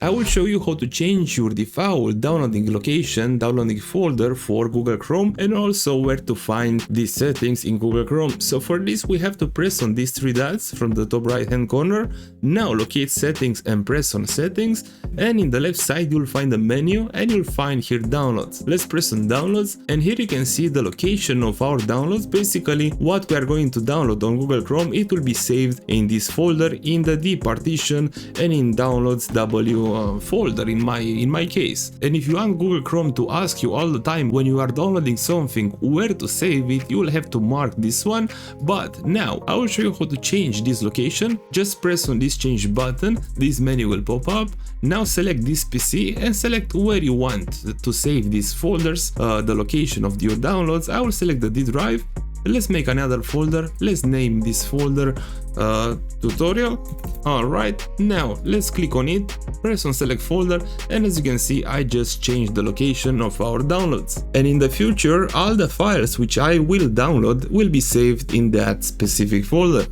I will show you how to change your default downloading location, downloading folder for Google Chrome, and also where to find these settings in Google Chrome. So for this we have to press on these three dots from the top right hand corner. Now locate settings and press on settings, and in the left side you'll find a menu and you'll find here downloads. Let's press on downloads, and here you can see the location of our downloads. Basically what we are going to download on Google Chrome, it will be saved in this folder in the D partition and in downloads W folder in my case. And if you want Google Chrome to ask you all the time when you are downloading something where to save it, you will have to mark this one. But now I will show you how to change this location. Just press on this change button, this menu will pop up. Now select this PC and select where you want to save these folders, the location of your downloads. I will select the D drive. Let's make another folder. Let's name this folder tutorial. Alright, now let's click on it, press on select folder, and as you can see I just changed the location of our downloads. And in the future all the files which I will download will be saved in that specific folder.